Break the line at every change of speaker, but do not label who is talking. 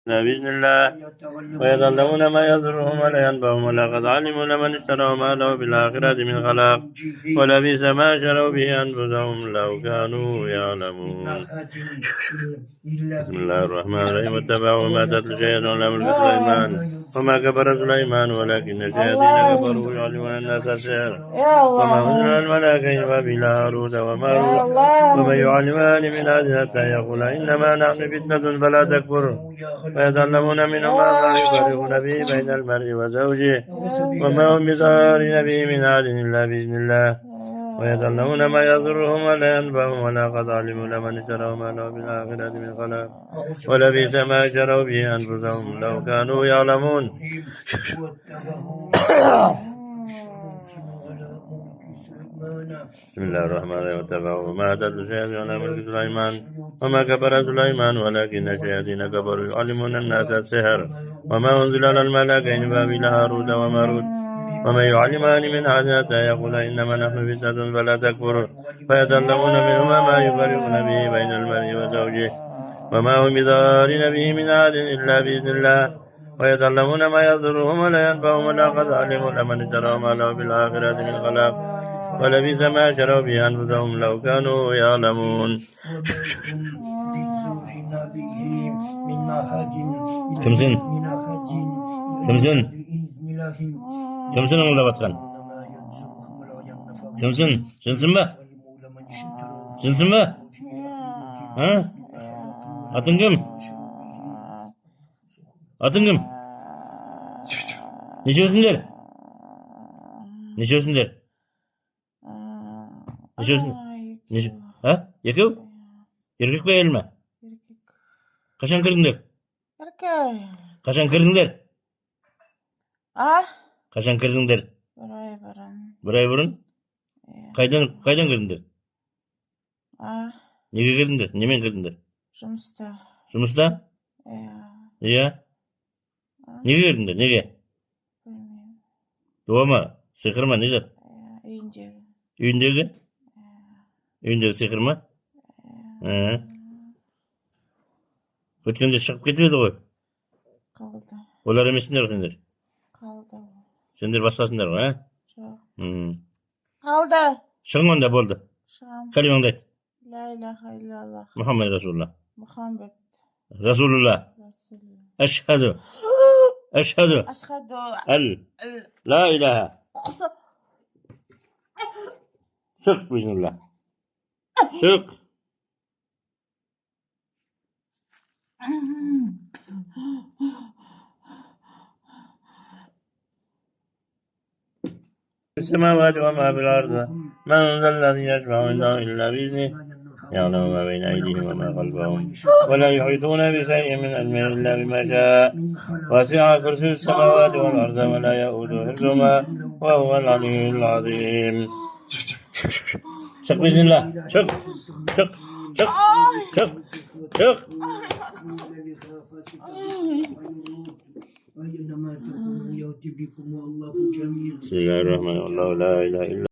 بإذن الله ويظلمون ما يضرهم ولا ينفعهم ولقد علموا لمن اشتروا ما له بالآخرة من خلاق ولبئس ما شروا به أنفسهم لو كانوا يعلمون. بسم الله الرحمن الرحيم واتبعوا ما تتلو الشياطين على ملك سليمان وما كفر سليمان ولكن الشياطين كفروا يعلمون الناس السحر وما أنزل على الملائكة ببابل هاروت وماروت وما يعلمان من أحد حتى يقول إنما نحن فتنة فلا تكفر ويتعلمون منهما ما يفرقون به بين المرء وزوجه وما هم بضارين به من أحد إلا بإذن الله ويتعلمون ما يضرهم ولا ينفعهم ولقد علموا لمن اشتروا ما له بالآخرة من خلاق ولبئس ما شروا به أنفسهم لو كانوا يعلمون. بسم الله الرحمن الرحيم واتبعوا ما تتلو الشياطين على ملك سليمان وما كفر سليمان ولكن الشياطين كفروا يعلمون الناس السحر وما أنزل على الملائكة ببابل هاروت وماروت وما يعلمان من أحد حتى يقول إنما نحن فتنة فلا تكفر فيتعلمون منهما ما يفرقون به بين المرء وزوجه وما هم بضارين به من أحد إلا بإذن الله ويتعلمون ما يضرهم ولا ينفعهم ولقد علموا لمن اشتروا ما له بالآخرة من خلاق ولبئس ما شروا به أنفسهم لو كانوا يعلمون. كم سن؟ كم سن؟ كم سن ولا بتقن؟ كم سن؟ شن سمة؟ شن سمة؟ ها؟ أتنقم؟ أتنقم؟ نشوفندر؟ نشوفندر؟ نشوف؟ ها؟ يكو؟ يركب كيلما؟ كشان كردندر؟ كشان كردندر؟ كشان كردندر؟ براي برن؟ Kaydan kırdındır? Neye kırdındır? Nemen kırdındır?
Жұмыста.
Жұмыста? Iya. Neye kırdındır? Neye?
Bilmiyorum.
Doğa mı? Sıkır mı? Ne zat?
Үйіндегі.
Үйіндегі? Үйіндегі sıkır mı? Өткенде шығып кетеді ғой.
Қалды.
Олар емессіңдер ғой сендер?
Қалды.
Сендер басқасыңдар ғой,
Жоқ. Қалды.
Шығың онда болды.
Шығам.
Кәлимаңды айт.
Ла илаха иллаллах.
Мұхаммед Расулullah.
Мұхаммед.
Расулullah. Әшхаду. Әшхаду.
Ашхаду.
La ilahe. Çık bismillah. Çık. السماوات وما في الأرض من ذا الذي يشفع عنده إلا بإذنه يعلم ما بين أيديهم وما خلفهم ولا يحيطون بشيء من علمه إلا بما شاء وسع كرسي السماوات والأرض ولا يؤوده حفظهما وهو العلي العظيم. شك بإذن الله. شك شك شك شك شك. بسم الله الرحمن الرحيم. الله لا إله إلا